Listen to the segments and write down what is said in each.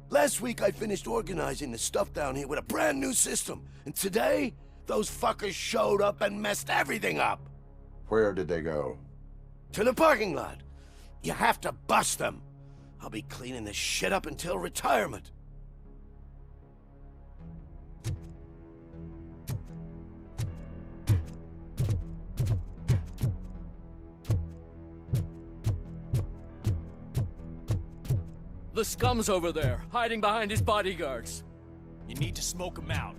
Last week I finished organizing the stuff down here with a brand new system. And today, those fuckers showed up and messed everything up. Where did they go? To the parking lot. You have to bust them. I'll be cleaning this shit up until retirement. The scum's over there, hiding behind his bodyguards. You need to smoke him out.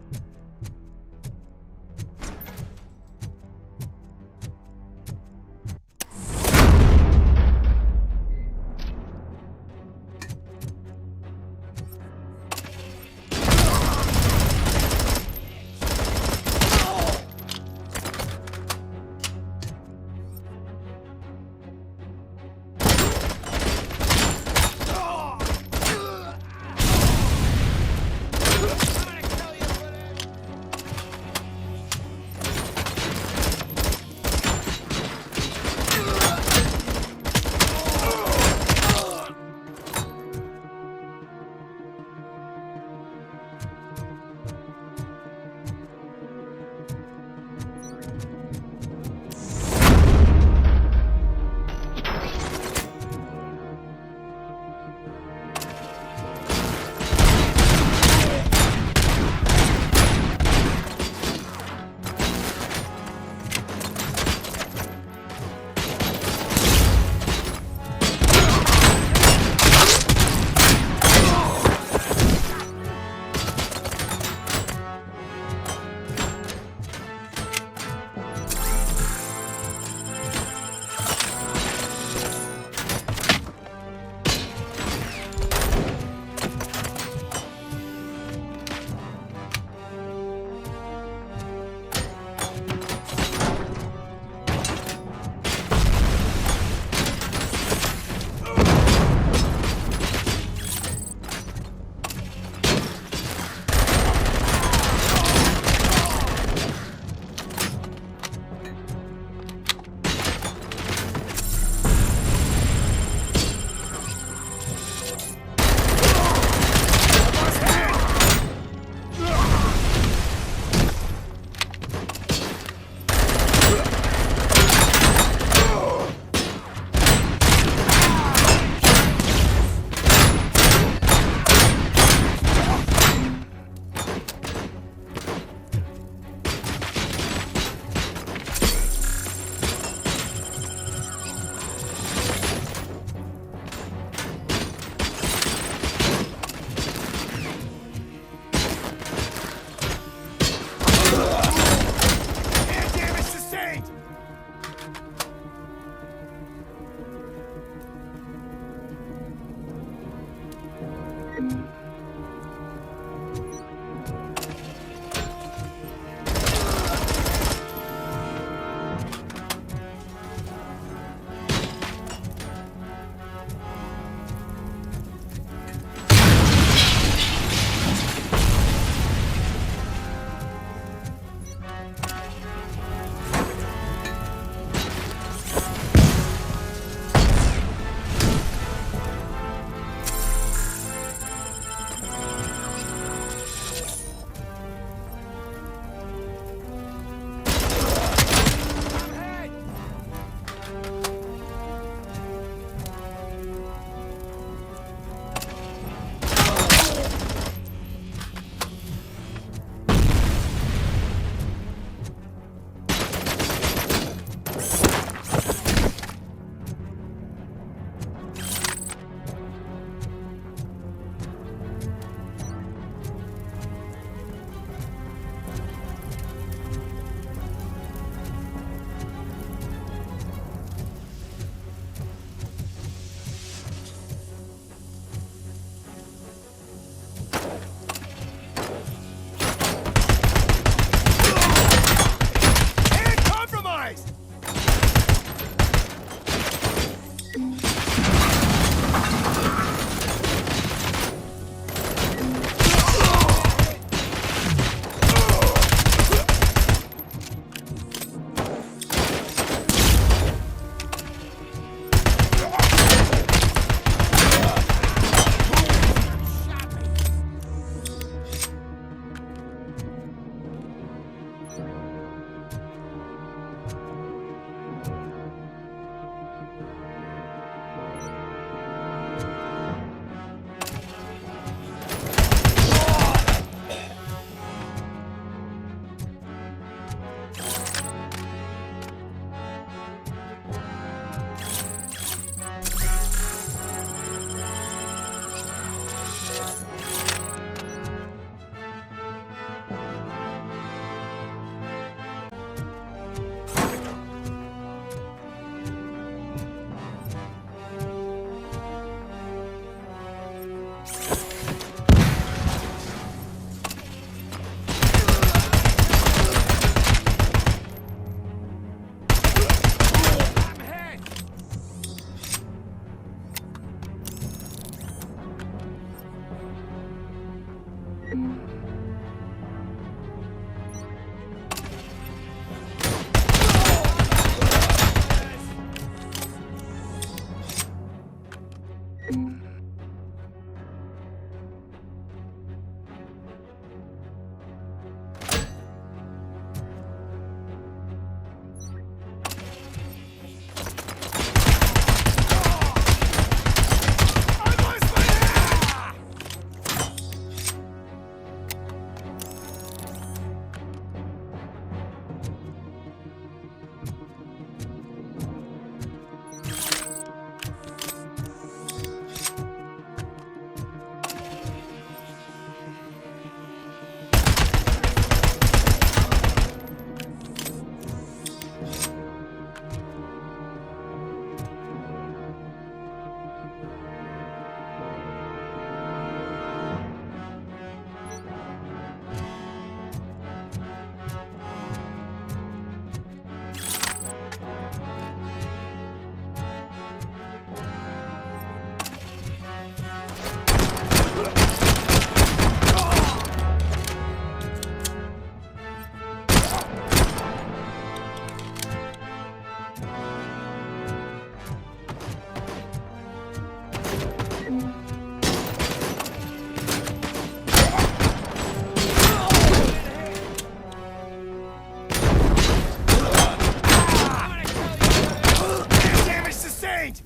Damage sustained!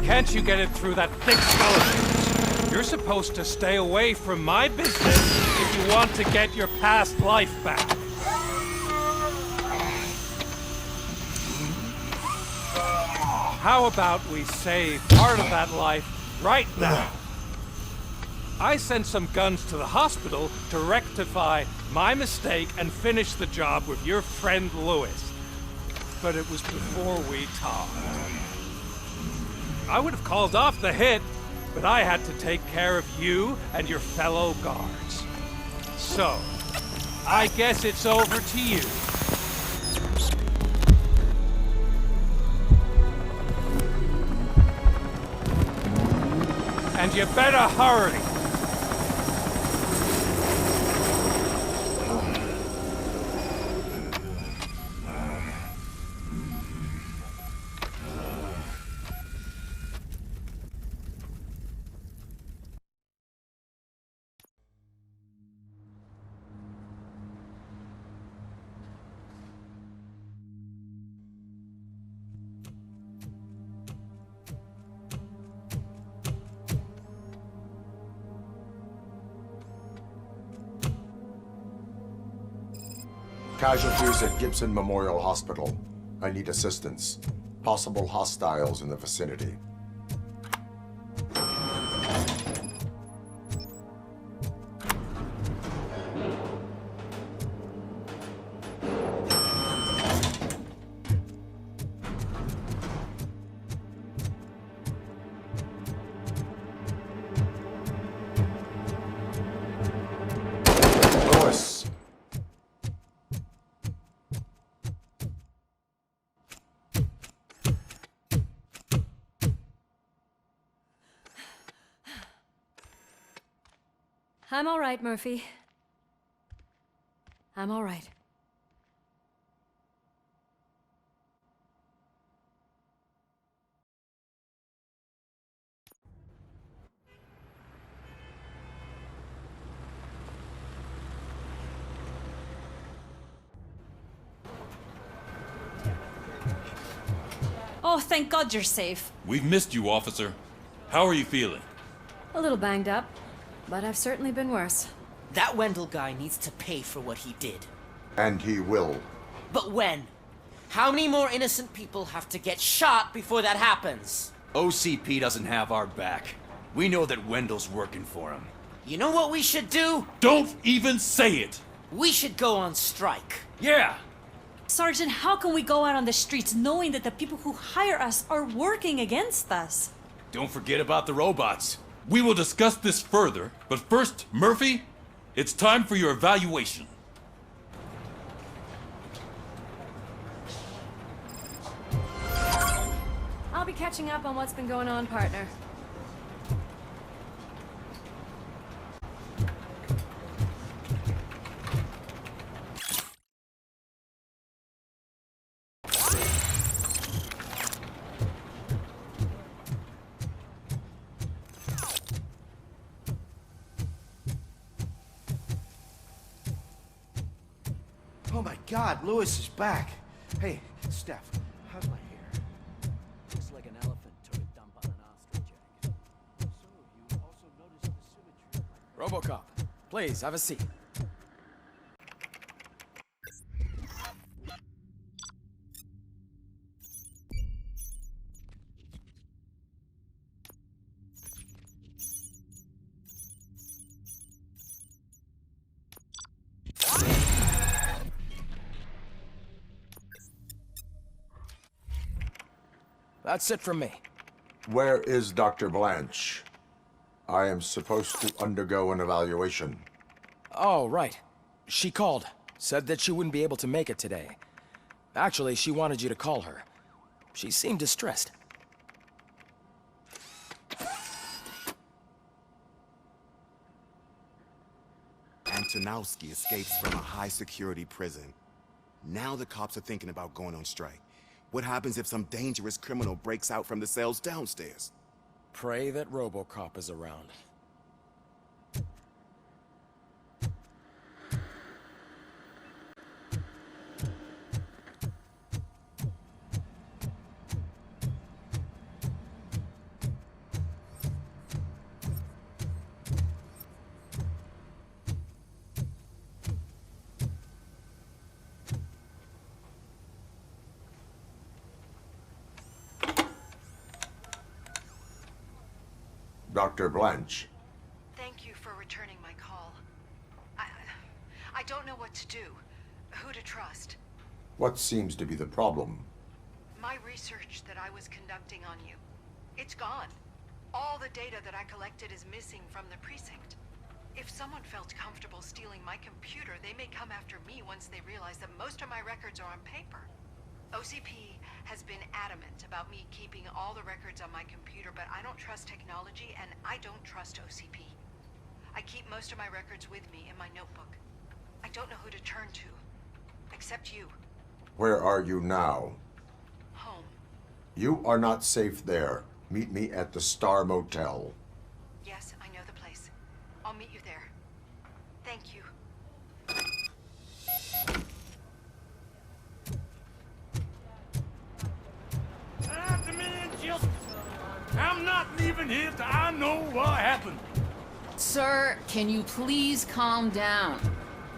Can't you get it through that thick skeleton? You're supposed to stay away from my business if you want to get your past life back. How about we save part of that life right now? I sent some guns to the hospital to rectify my mistake and finish the job with your friend Lewis. But it was before we talked. I would have called off the hit, but I had to take care of you and your fellow guards. So, I guess it's over to you. And you better hurry. Casualties at Gibson Memorial Hospital. I need assistance. Possible hostiles in the vicinity. Lewis. I'm all right, Murphy. I'm all right. Oh, thank God you're safe. We've missed you, officer. How are you feeling? A little banged up, but I've certainly been worse. That Wendell guy needs to pay for what he did. And he will. But when? How many more innocent people have to get shot before that happens? OCP doesn't have our back. We know that Wendell's working for him. You know what we should do? Don't even say it! We should go on strike. Yeah! Sergeant, how can we go out on the streets knowing that the people who hire us are working against us? Don't forget about the robots. We will discuss this further, but first, Murphy, it's time for your evaluation. I'll be catching up on what's been going on, partner. Oh my God, Lewis is back. Hey, Steph, how's my hair? Looks like an elephant took a dump on an ostrich egg. So, you also noticed the symmetry. Robocop, please, have a seat. That's it from me. Where is Dr. Blanche? I am supposed to undergo an Oh, right. She called. Said that she wouldn't be able to make it today. Actually, she wanted you to call her. She seemed distressed. Antonowski escapes from a high-security prison. Now the cops are thinking about going on strike. What happens if some dangerous criminal breaks out from the cells downstairs? Pray that Robocop is around. Dr. Blanche. Thank you for returning my call. I don't know what to do, who to trust. What seems to be the problem? My research that I was conducting on you, it's gone. All the data that I collected is missing from the precinct. If someone felt comfortable stealing my computer, they may come after me once they realize that most of my records are on paper. OCP has been adamant about me keeping all the records on my computer, but I don't trust technology and I don't trust OCP. I keep most of my records with me in my notebook. I don't know who to turn to, except you. Where are you now? Home. You are not safe there. Meet me at the Star Motel. Yes, I know the place. I'll meet you there. Thank you. I'm not leaving here till I know what happened. Sir, can you please calm down?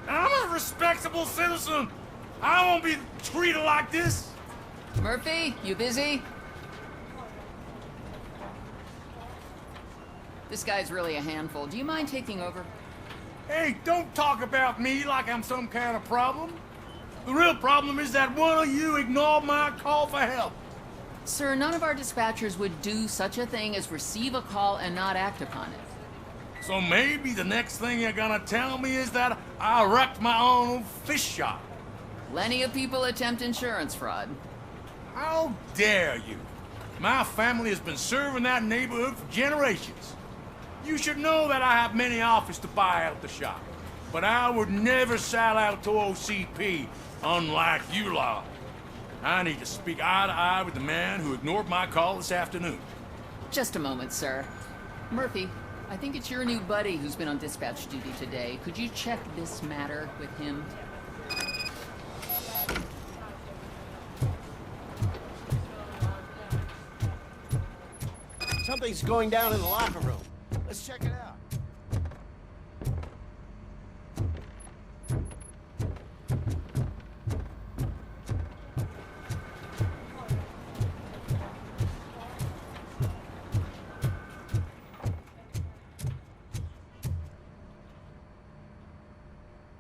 I'm a respectable citizen. I won't be treated like this. Murphy, you busy? This guy's really a handful. Do you mind taking over? Hey, don't talk about me like I'm some kind of problem. The real problem is that one of you ignored my call for help. Sir, none of our dispatchers would do such a thing as receive a call and not act upon it. So maybe the next thing you're gonna tell me is that I wrecked my own fish shop. Plenty of people attempt insurance fraud. How dare you? My family has been serving that neighborhood for generations. You should know that I have many offers to buy out the shop. But I would never sell out to OCP, unlike you lot. I need to speak eye to eye with the man who ignored my call this afternoon. Just a moment, sir. Murphy, I think it's your new buddy who's been on dispatch duty today. Could you check this matter with him? Something's going down in the locker room. Let's check it out.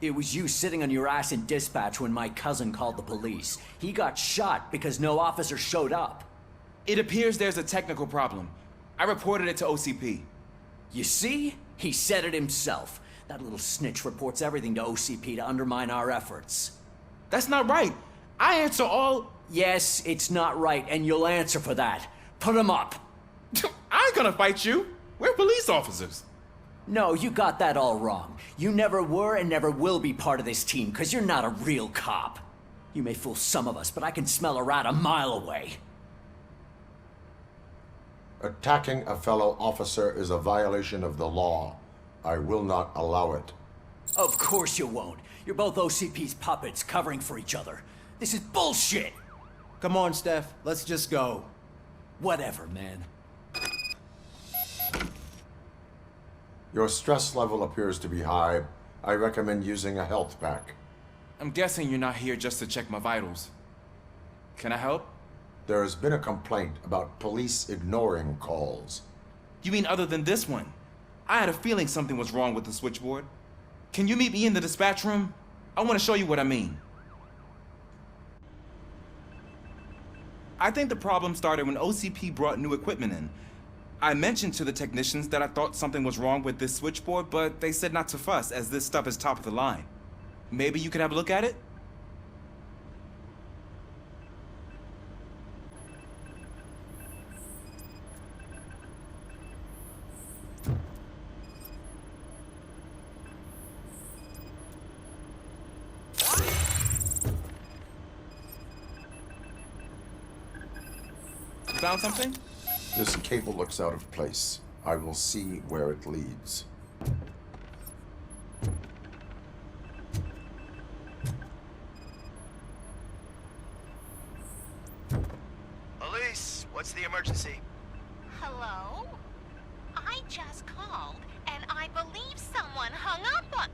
It was you sitting on your ass in dispatch when my cousin called the police. He got shot because no officer showed up. It appears there's a technical problem. I reported it to OCP. You see? He said it himself. That little snitch reports everything to OCP to undermine our efforts. That's not right. I answer all... Yes, it's not right, and you'll answer for that. Put him up. I ain't gonna fight you. We're police officers. No, you got that all wrong. You never were and never will be part of this team, because you're not a real cop. You may fool some of us, but I can smell a rat a mile away. Attacking a fellow officer is a violation of the law. I will not allow it. Of course you won't. You're both OCP's puppets covering for each other. This is bullshit! Come on, Steph. Let's just go. Whatever, man. Your stress level appears to be high. I recommend using a health pack. I'm guessing you're not here just to check my vitals. Can I help? There has been a complaint about police ignoring calls. You mean other than this one? I had a feeling something was wrong with the switchboard. Can you meet me in the dispatch room? I want to show you what I mean. I think the problem started when OCP brought new equipment in. I mentioned to the technicians that I thought something was wrong with this switchboard, but they said not to fuss, as this stuff is top of the line. Maybe you could have a look at it? found something? This cable looks out of place. I will see where it leads. Elise, what's the emergency? Hello? I just called, and I believe someone hung up on...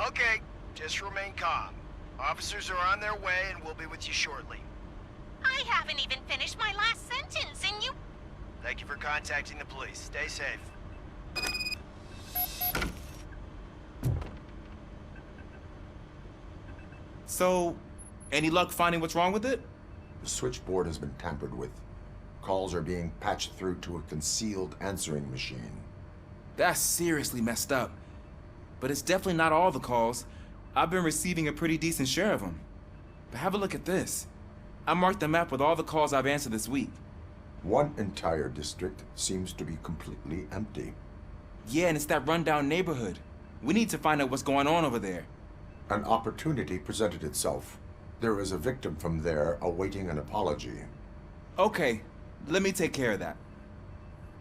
Okay, just remain calm. Officers are on their way and we'll be with you shortly. I haven't even finished my last sentence, and you... Thank you for contacting the police. Stay safe. So, any luck finding what's wrong with it? The switchboard has been tampered with. Calls are being patched through to a concealed answering machine. That's seriously messed up. But it's definitely not all the calls. I've been receiving a pretty decent share of them. But have a look at this. I marked the map with all the calls I've answered this week. One entire district seems to be completely empty. Yeah, and it's that rundown neighborhood. We need to find out what's going on over there. An opportunity presented itself. There is a victim from there awaiting an apology. Okay, let me take care of that.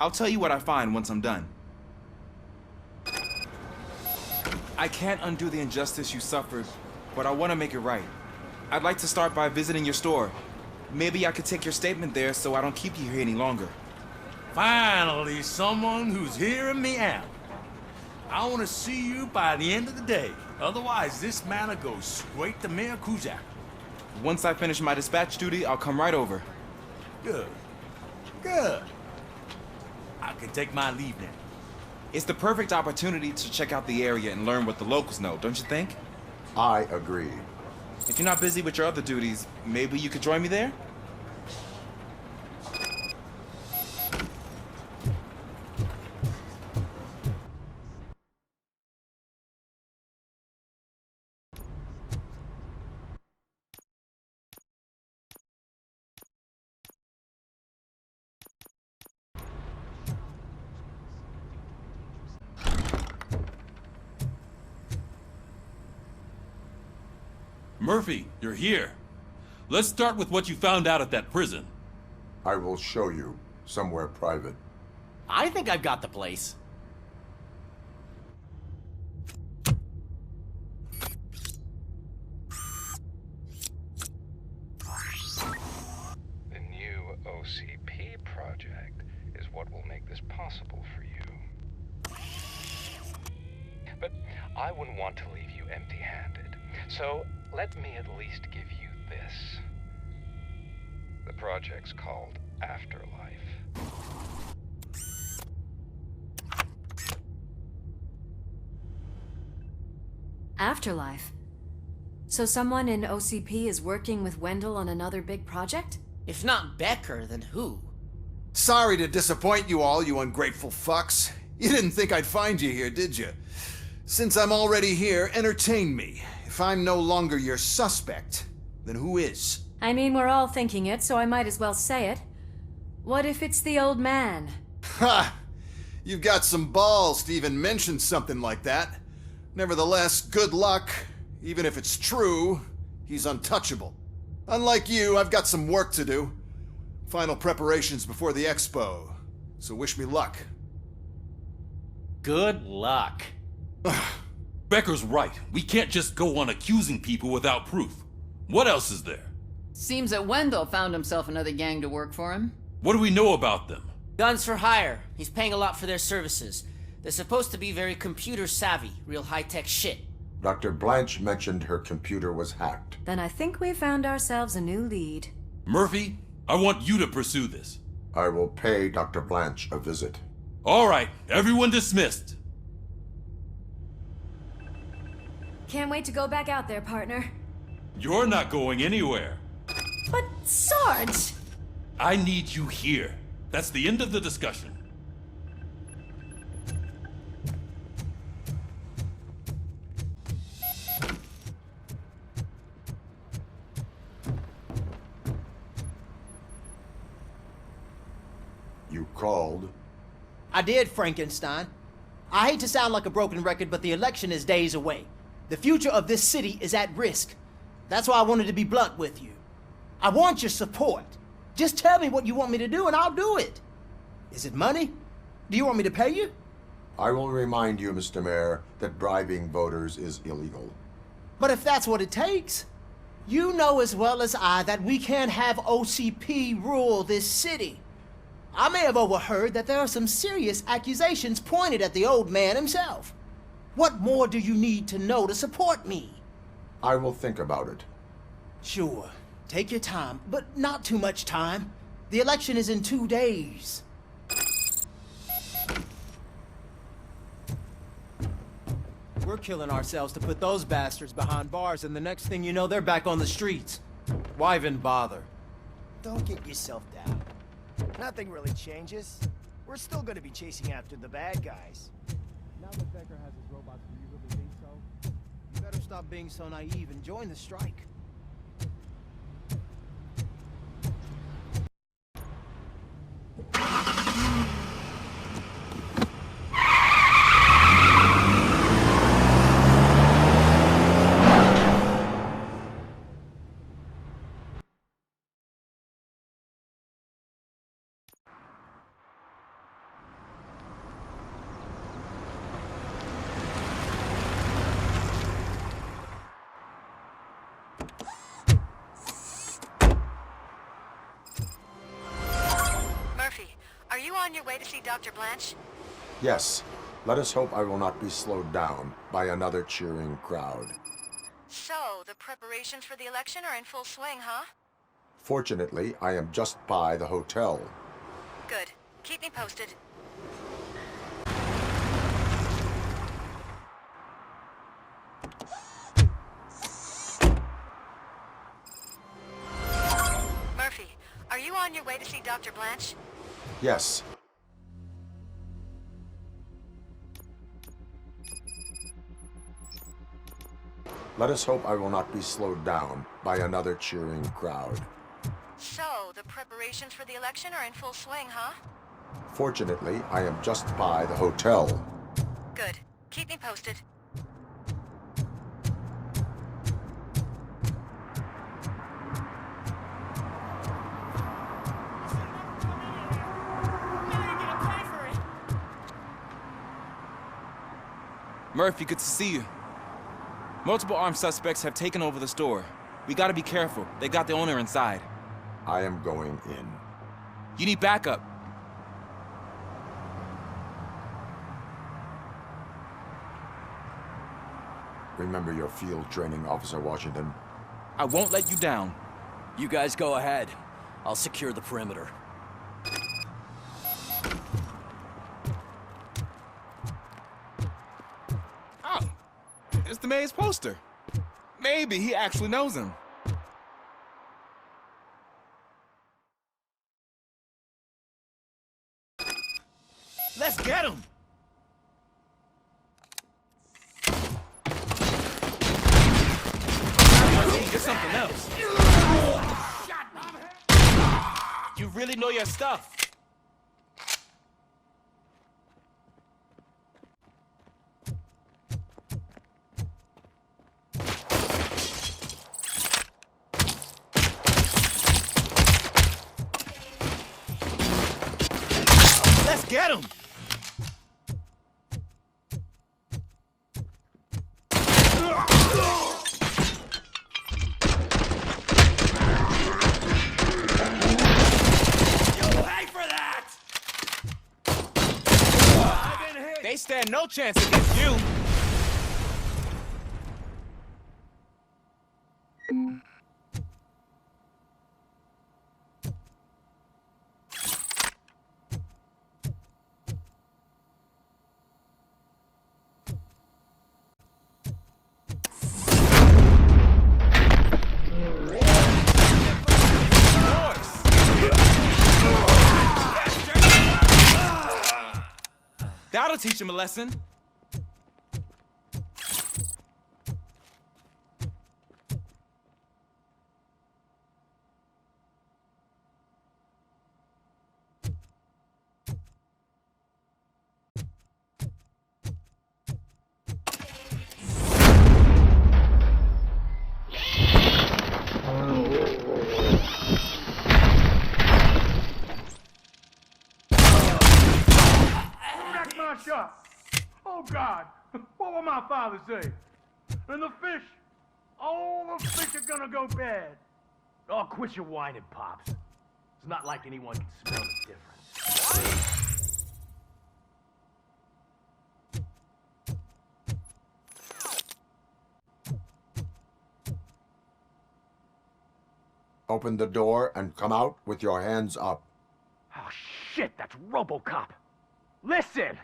I'll tell you what I find once I'm done. I can't undo the injustice you suffered, but I want to make it right. I'd like to start by visiting your store. Maybe I could take your statement there so I don't keep you here any longer. Finally, someone who's hearing me out. I want to see you by the end of the day. Otherwise, this matter goes straight to Mayor Kuzak. Once I finish my dispatch duty, I'll come right over. Good. Good. I can take my leave now. It's the perfect opportunity to check out the area and learn what the locals know, don't you think? I agree. If you're not busy with your other duties, maybe you could join me there? Murphy, you're here. Let's start with what you found out at that prison. I will show you, somewhere private. I think I've got the place. The new OCP project is what will make this possible for you. But I wouldn't want to leave you empty-handed. So let me at least give you this. The project's called Afterlife. Afterlife? So someone in OCP is working with Wendell on another big project? If not Becker, then who? Sorry to disappoint you all, you ungrateful fucks. You didn't think I'd find you here, did you? Since I'm already here, entertain me. If I'm no longer your suspect, then who is? I mean, we're all thinking it, so I might as well say it. What if it's the old man? Ha! You've got some balls to even mention something like that. Nevertheless, good luck. Even if it's true, he's untouchable. Unlike you, I've got some work to do. Final preparations before the expo. So wish me luck. Good luck. Becker's right. We can't just go on accusing people without proof. What else is there? Seems that Wendell found himself another gang to work for him. What do we know about them? Guns for hire. He's paying a lot for their services. They're supposed to be very computer savvy, real high-tech shit. Dr. Blanche mentioned her computer was hacked. Then I think we found ourselves a new lead. Murphy, I want you to pursue this. I will pay Dr. Blanche a visit. All right, everyone dismissed. Can't wait to go back out there, partner. You're not going anywhere. But, Sarge! I need you here. That's the end of the discussion. You called? I did, Frankenstein. I hate to sound like a broken record, but the election is days away. The future of this city is at risk. That's why I wanted to be blunt with you. I want your support. Just tell me what you want me to do and I'll do it. Is it money? Do you want me to pay you? I will remind you, Mr. Mayor, that bribing voters is illegal. But if that's what it takes, you know as well as I that we can't have OCP rule this city. I may have overheard that there are some serious accusations pointed at the old man himself. What more do you need to know to support me? I will think about it. Sure. Take your time, but not too much time. The election is in 2 days. We're killing ourselves to put those bastards behind bars, and the next thing you know, they're back on the streets. Why even bother? Don't get yourself down. Nothing really changes. We're still gonna be chasing after the bad guys. Now that Becker has his robots, do you really think so? You better stop being so naive and join the strike. Are you on your way to see Dr. Blanche? Yes. Let us hope I will not be slowed down by another cheering crowd. So, the preparations for the election are in full swing, huh? Fortunately, I am just by the hotel. Good. Keep me posted. Murphy, are you on your way to see Dr. Blanche? Yes. Let us hope I will not be slowed down by another cheering crowd. So, the preparations for the election are in full swing, huh? Fortunately, I am just by the hotel. Good. Keep me posted. Murphy, good to see you. Multiple armed suspects have taken over the store. We gotta be careful. They got the owner inside. I am going in. You need backup. Remember your field training, Officer Washington. I won't let you down. You guys go ahead. I'll secure the perimeter. Oh, it's the mayor's poster. Maybe he actually knows him. Let's get him! You're something else. You really know your stuff. Let's get him! They stand no chance against you. That'll teach him a lesson. shop. Oh, God. What will my father say? And the fish? All the fish are gonna go bad. Oh, quit your whining, Pops. It's not like anyone can smell the difference. Open the door and come out with your hands up. Oh, shit, that's Robocop. Listen,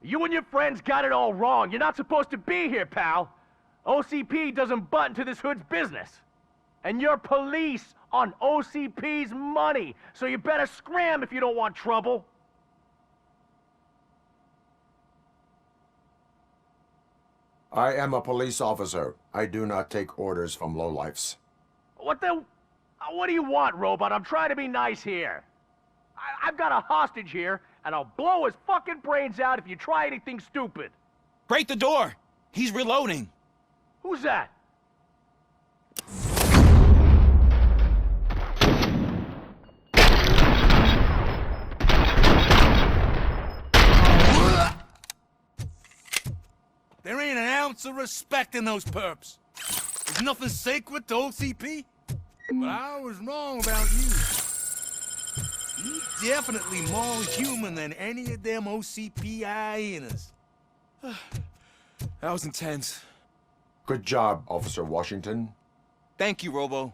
you and your friends got it all wrong. You're not supposed to be here, pal. OCP doesn't butt into this hood's business. And you're police on OCP's money, so you better scram if you don't want trouble. I am a police officer. I do not take orders from lowlifes. What do you want, Robot? I'm trying to be nice here. I've got a hostage here, and I'll blow his fucking brains out if you try anything stupid. Break the door! He's reloading. Who's that? There ain't an ounce of respect in those perps. There's nothing sacred to OCP. But I was wrong about you. You're definitely more human than any of them OCP hyenas. That was intense. Good job, Officer Washington. Thank you, Robo.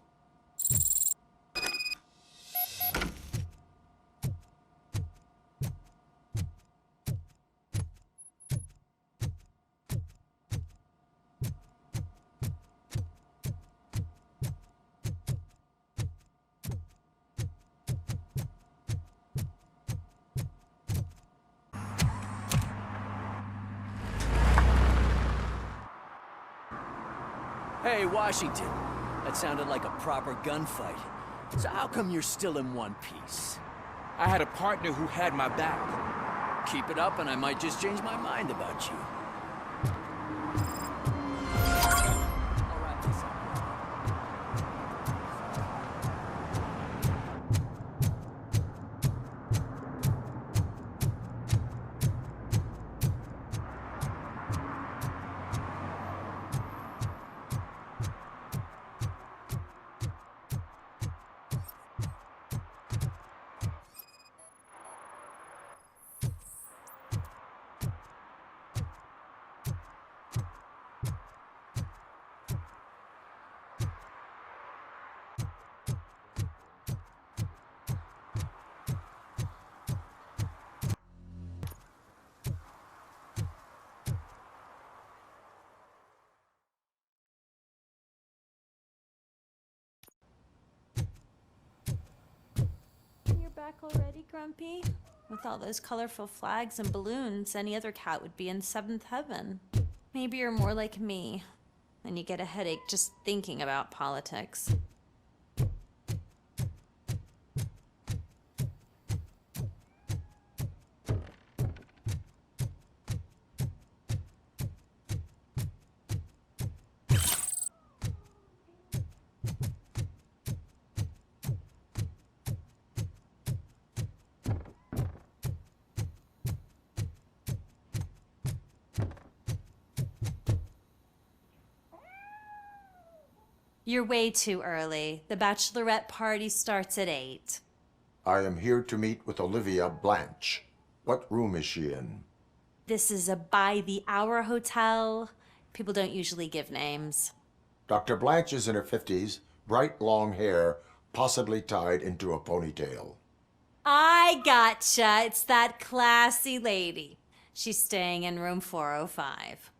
Hey, Washington. That sounded like a proper gunfight. So how come you're still in one piece? I had a partner who had my back. Keep it up and I might just change my mind about you. Back already, Grumpy? With all those colorful flags and balloons, any other cat would be in seventh heaven. Maybe you're more like me, and you get a headache just thinking about politics. You're way too early. The bachelorette party starts at 8. I am here to meet with Olivia Blanche. What room is she in? This is a by-the-hour hotel. People don't usually give names. Dr. Blanche is in her 50s, bright long hair, possibly tied into a ponytail. I gotcha. It's that classy lady. She's staying in room 405.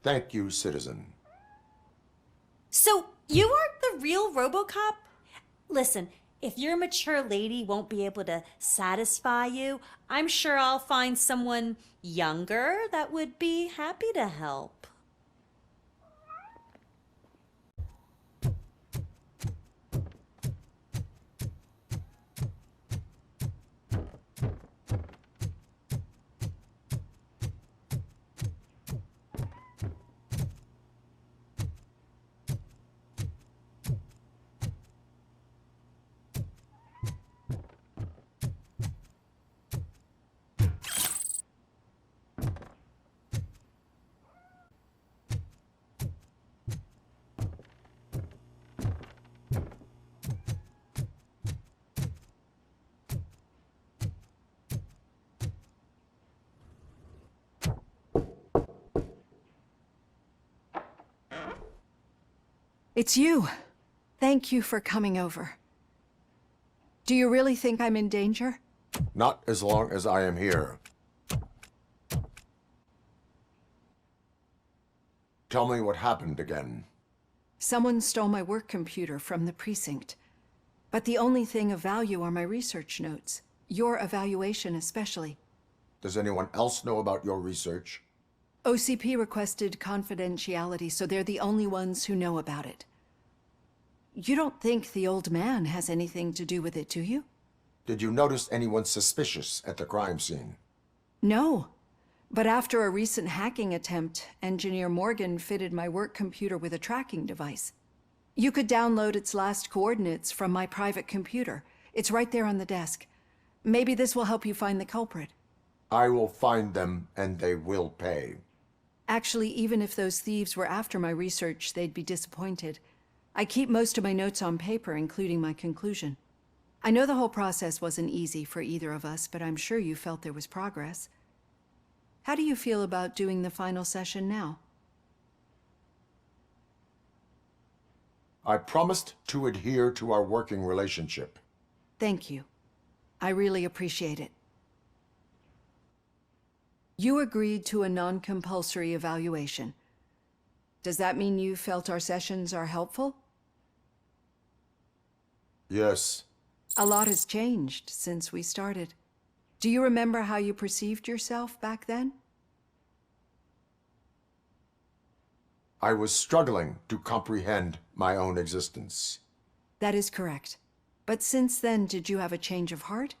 Thank you, citizen. So, you aren't the real Robocop? Listen, if your mature lady won't be able to satisfy you, I'm sure I'll find someone younger that would be happy to help. It's you. Thank you for coming over. Do you really think I'm in danger? Not as long as I am here. Tell me what happened again. Someone stole my work computer from the precinct. But the only thing of value are my research notes. Your evaluation especially. Does anyone else know about your research? OCP requested confidentiality, so they're the only ones who know about it. You don't think the old man has anything to do with it, do you? Did you notice anyone suspicious at the crime scene? No. But after a recent hacking attempt, Engineer Morgan fitted my work computer with a tracking device. You could download its last coordinates from my private computer. It's right there on the desk. Maybe this will help you find the culprit. I will find them, and they will pay. Actually, even if those thieves were after my research, they'd be disappointed. I keep most of my notes on paper, including my conclusion. I know the whole process wasn't easy for either of us, but I'm sure you felt there was progress. How do you feel about doing the final session now? I promised to adhere to our working relationship. Thank you. I really appreciate it. You agreed to a non-compulsory evaluation. Does that mean you felt our sessions are helpful? Yes. A lot has changed since we started. Do you remember how you perceived yourself back then? I was struggling to comprehend my own existence. That is correct. But since then, did you have a change of heart?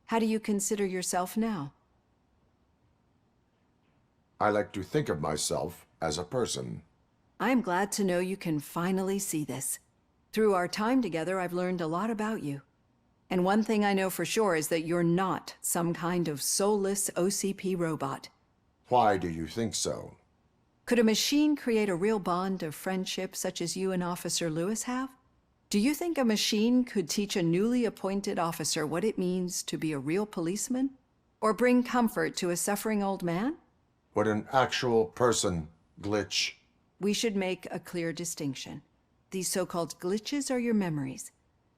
How do you consider yourself now? I like to think of myself as a person. I'm glad to know you can finally see this. Through our time together, I've learned a lot about you. And one thing I know for sure is that you're not some kind of soulless OCP robot. Why do you think so? Could a machine create a real bond of friendship such as you and Officer Lewis have? Do you think a machine could teach a newly appointed officer what it means to be a real policeman? Or bring comfort to a suffering old man? Would an actual person glitch? We should make a clear distinction. These so-called glitches are your memories.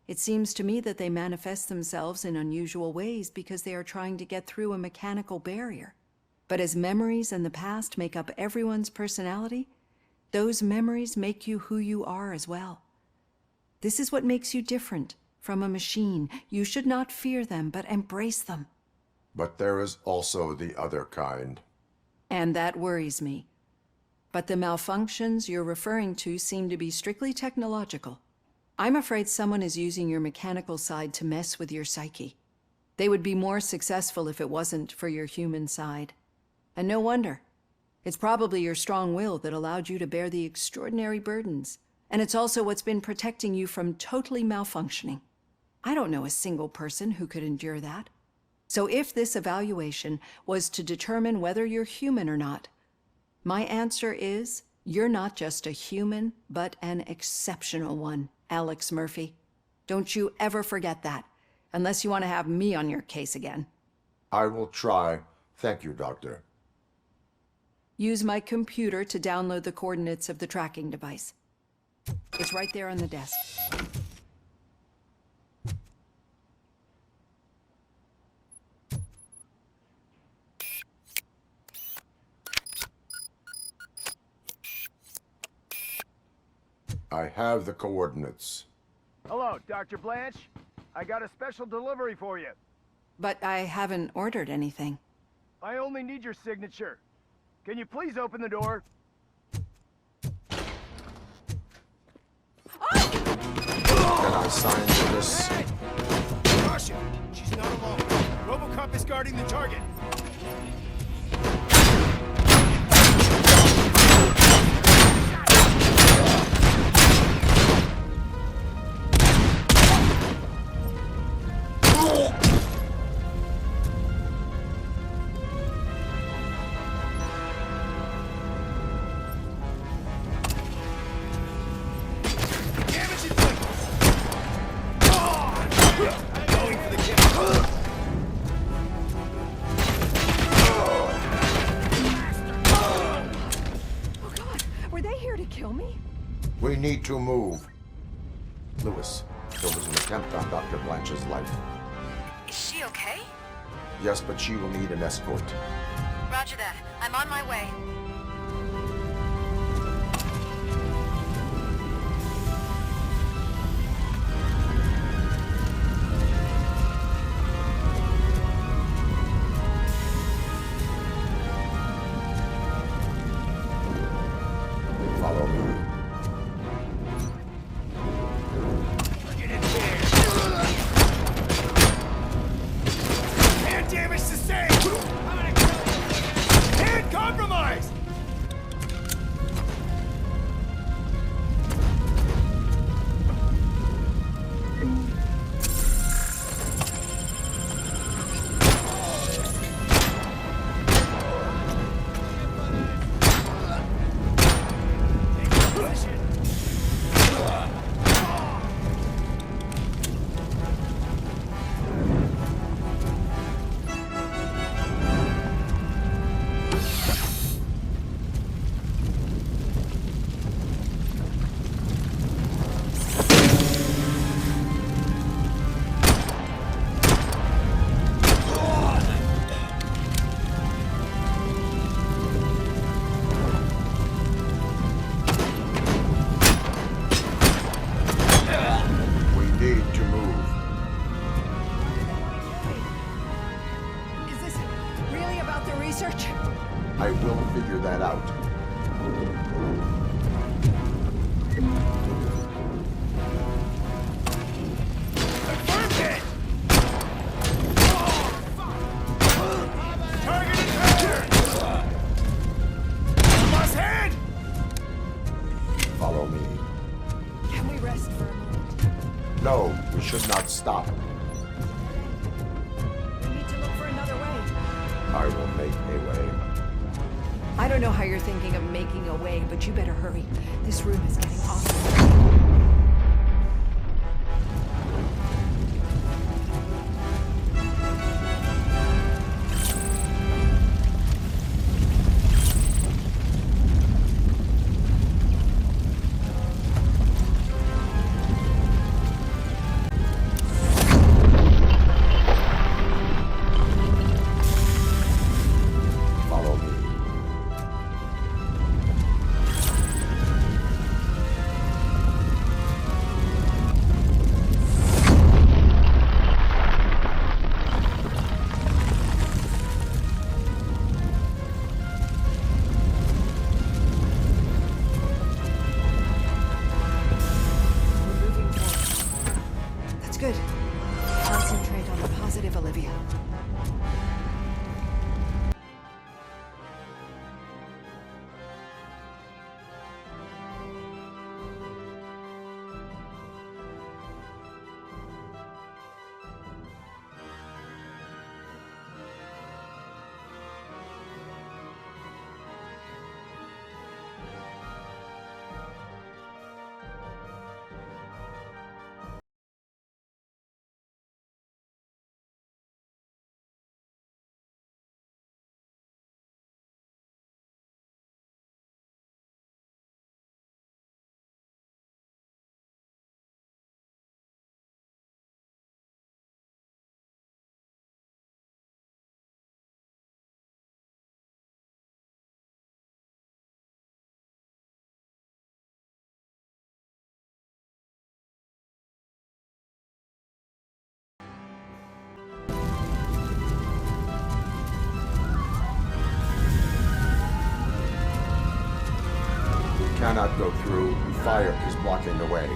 It seems to me that they manifest themselves in unusual ways because they are trying to get through a mechanical barrier. But as memories and the past make up everyone's personality, those memories make you who you are as well. This is what makes you different from a machine. You should not fear them, but embrace them. But there is also the other kind. And that worries me. But the malfunctions you're referring to seem to be strictly technological. I'm afraid someone is using your mechanical side to mess with your psyche. They would be more successful if it wasn't for your human side. And no wonder. It's probably your strong will that allowed you to bear the extraordinary burdens. And it's also what's been protecting you from totally malfunctioning. I don't know a single person who could endure that. So if this evaluation was to determine whether you're human or not, my answer is, you're not just a human, but an exceptional one, Alex Murphy. Don't you ever forget that, unless you want to have me on your case again. I will try. Thank you, Doctor. Use my computer to download the coordinates of the tracking device. It's right there on the desk. I have the coordinates. Hello, Dr. Blanche. I got a special delivery for you. But I haven't ordered anything. I only need your signature. Can you please open the door? Can I sign for this? Caution! She's not alone. Robocop is guarding the target. need to move. Lewis, there was an attempt on Dr. Blanche's life. Is she okay? Yes, but she will need an escort. Roger that. I'm on my way. Follow me. Hand damage sustained! Hand compromised! We need to move. Is this really about the research? I will figure that out. Follow me. Can we rest for a moment? No, we should not stop. We need to look for another way. I will make a way. I don't know how you're thinking of making a way, but you better hurry. This room is getting awful. Follow me. We're moving forward. That's good. Concentrate on the positive, Olivia. Cannot go through. Fire is blocking the way.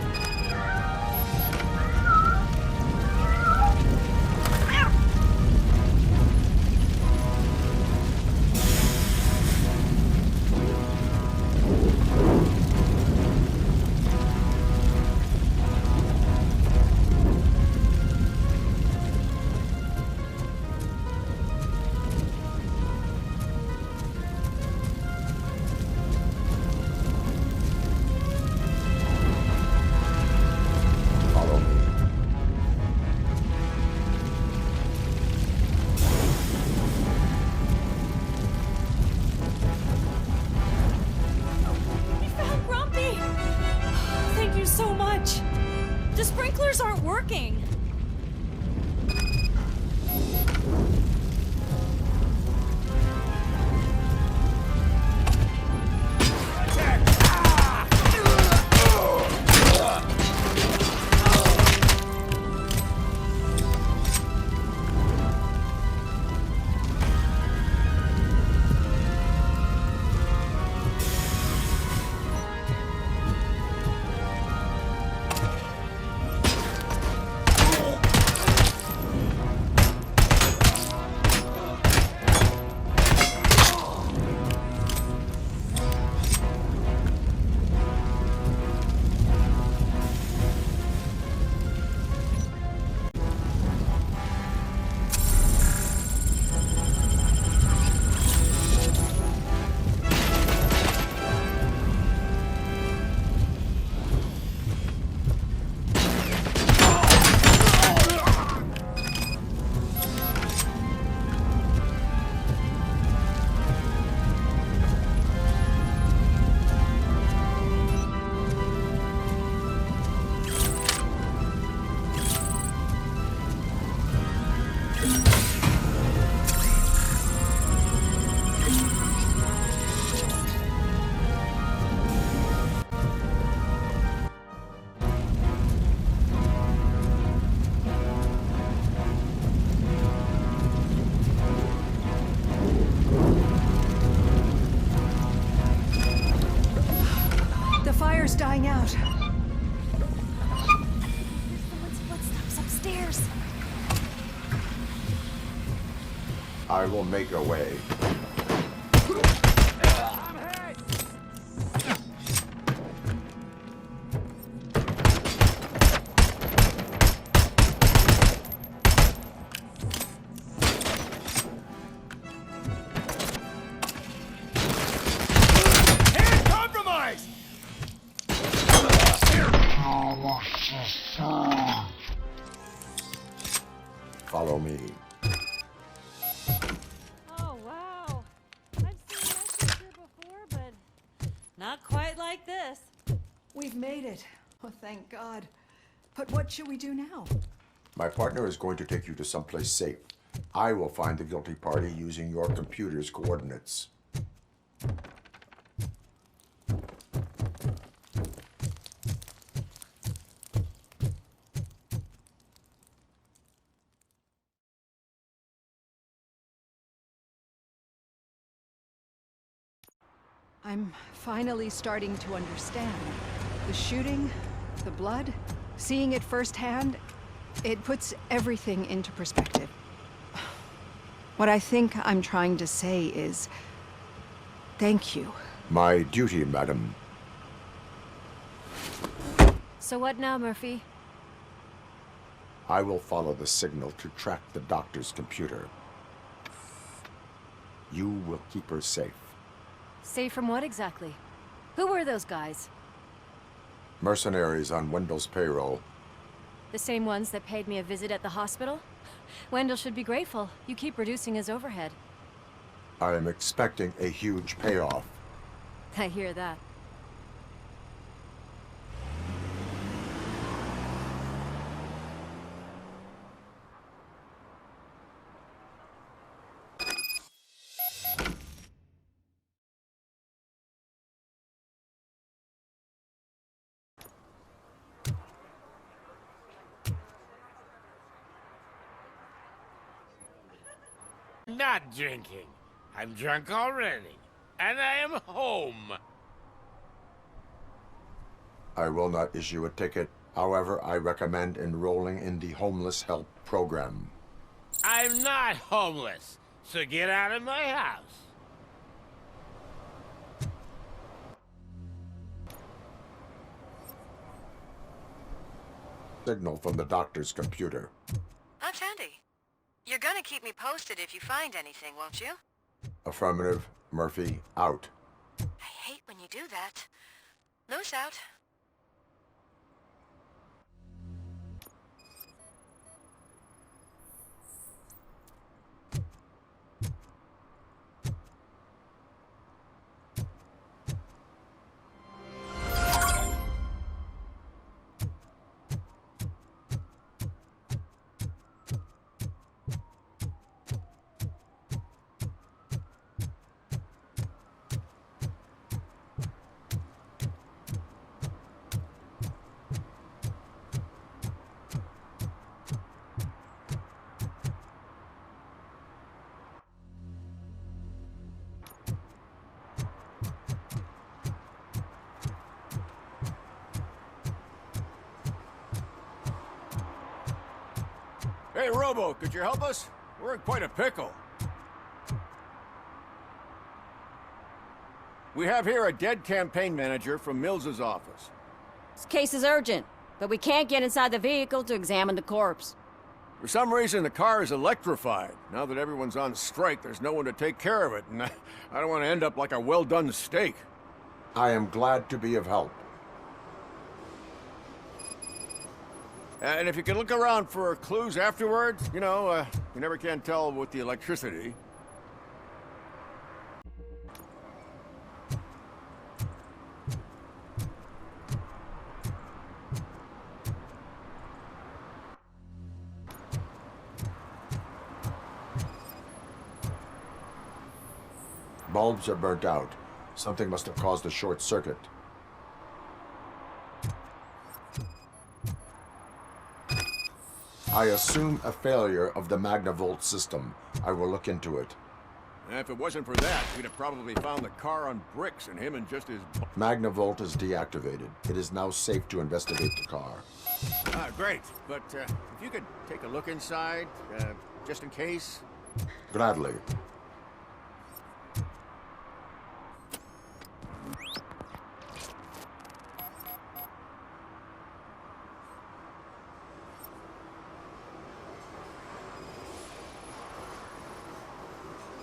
I will make a way. Follow me. Oh, wow. I've seen that picture before, but not quite like this. We've made it. Oh, thank God. But what should we do now? My partner is going to take you to someplace safe. I will find the guilty party using your computer's coordinates. I'm finally starting to understand. The shooting, the blood, seeing it firsthand, it puts everything into perspective. What I think I'm trying to say is, thank you. My duty, madam. So what now, Murphy? I will follow the signal to track the doctor's computer. You will keep her safe. Safe from what exactly? Who were those guys? Mercenaries on Wendell's payroll. The same ones that paid me a visit at the hospital? Wendell should be grateful. You keep reducing his overhead. I am expecting a huge payoff. I hear that. Not drinking. I'm drunk already. And I am home. I will not issue a ticket. However, I recommend enrolling in the homeless help program. I'm not homeless, so get out of my house. Signal from the doctor's computer. That's handy. You're gonna keep me posted if you find anything, won't you? Affirmative. Murphy, out. I hate when you do that. Loose out. Hey, Robo, could you help us? We're in quite a pickle. We have here a dead campaign manager from Mills's office. This case is urgent, but we can't get inside the vehicle to examine the corpse. For some reason, the car is electrified. Now that everyone's on strike, there's no one to take care of it, and I don't want to end up like a well-done steak. I am glad to be of help. And if you could look around for clues afterwards, you know, you never can tell with the electricity. Bulbs are burnt out. Something must have caused a short circuit. I assume a failure of the Magnavolt system. I will look into it. And if it wasn't for that, we'd have probably found the car on bricks and him and just his... Magnavolt is deactivated. It is now safe to investigate the car. Great. But if you could take a look inside, just in case. Gladly.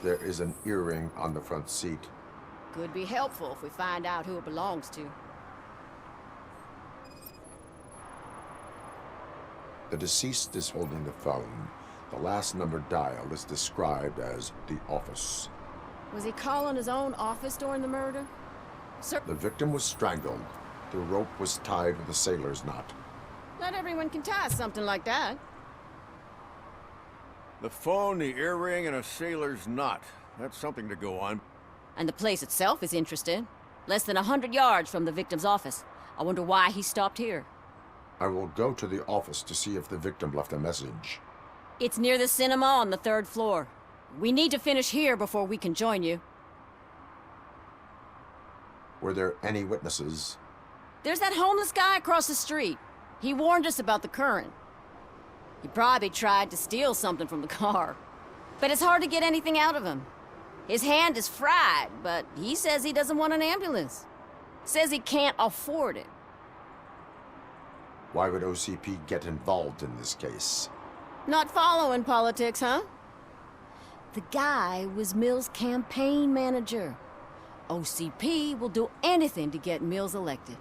There is an earring on the front seat. Could be helpful if we find out who it belongs to. The deceased is holding the phone. The last number dialed is described as the office. Was he calling his own office during the murder? Sir, The victim was strangled. The rope was tied with a sailor's knot. not everyone can tie something like that. The phone, the earring, and a sailor's knot. That's something to go on. And the place itself is interesting. Less than 100 yards from the victim's office. I wonder why he stopped here. I will go to the office to see if the victim left a message. It's near the cinema on the 3rd floor. We need to finish here before we can join you. Were there any witnesses? There's that homeless guy across the street. He warned us about the current. He probably tried to steal something from the car. But it's hard to get anything out of him. His hand is fried, but he says he doesn't want an ambulance. Says he can't afford it. Why would OCP get involved in this case? Not following politics, huh? The guy was Mills' campaign manager. OCP will do anything to get Mills elected.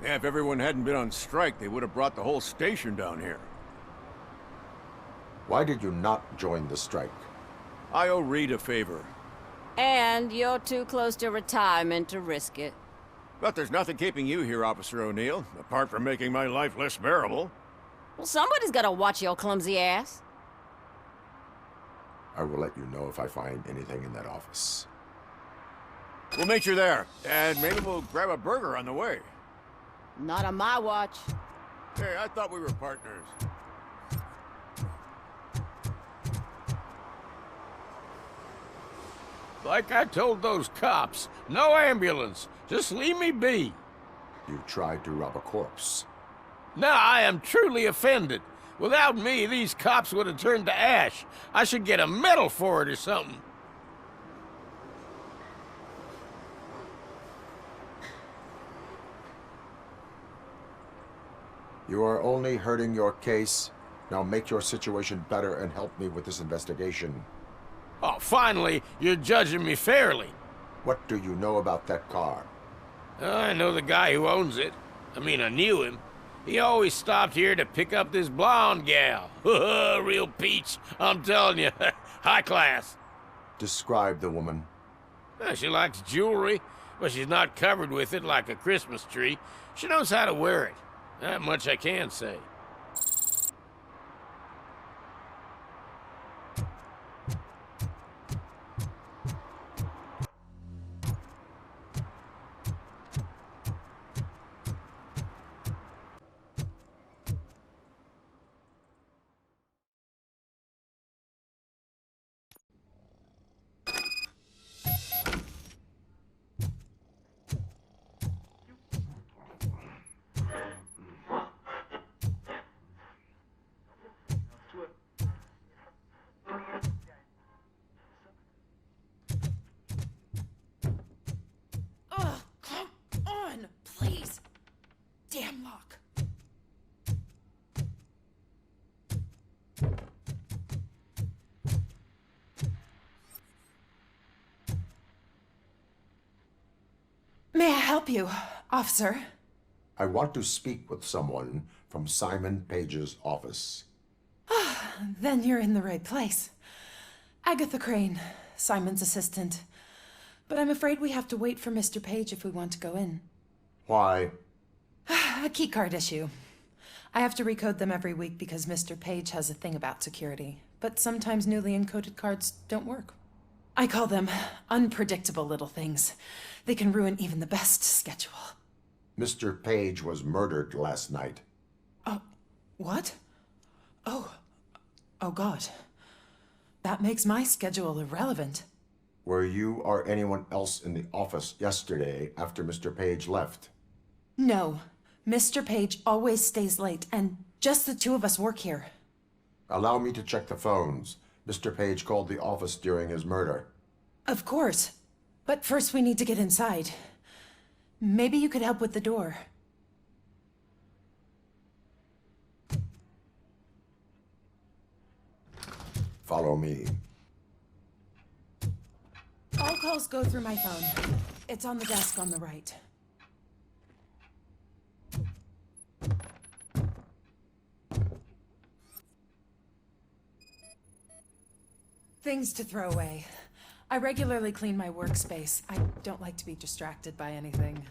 Yeah, if everyone hadn't been on strike, they would have brought the whole station down here. Why did you not join the strike? I owe Reed a favor. And you're too close to retirement to risk it. But there's nothing keeping you here, Officer O'Neill, apart from making my life less bearable. Well, somebody's gotta watch your clumsy ass. I will let you know if I find anything in that office. We'll meet you there, and maybe we'll grab a burger on the way. Not on my watch. Hey, I thought we were partners. Like I told those cops, no ambulance. Just leave me be. You tried to rob a corpse. Now I am truly offended. Without me, these cops would have turned to ash. I should get a medal for it or something. You are only hurting your case. Now make your situation better and help me with this investigation. Oh, finally, you're judging me fairly. What do you know about that car? I know the guy who owns it. I mean, I knew him. He always stopped here to pick up this blonde gal. Real peach, I'm telling you. High class. Describe the woman. She likes jewelry, but she's not covered with it like a Christmas tree. She knows how to wear it. That much I can say. Oh, come on, please. Damn lock. May I help you, officer? I want to speak with someone from Simon Page's office. Then you're in the right place. Agatha Crane, Simon's assistant. But I'm afraid we have to wait for Mr. Page if we want to go in. Why? A keycard issue. I have to recode them every week because Mr. Page has a thing about security. But sometimes newly encoded cards don't work. I call them unpredictable little things. They can ruin even the best schedule. Mr. Page was murdered last night. What? Oh God. That makes my schedule irrelevant. Were you or anyone else in the office yesterday after Mr. Page left? No. Mr. Page always stays late, and just the two of us work here. Allow me to check the phones. Mr. Page called the office during his murder. Of course. But first we need to get inside. Maybe you could help with the door. Follow me. All calls go through my phone. It's on the desk on the right. Things to throw away. I regularly clean my workspace. I don't like to be distracted by anything.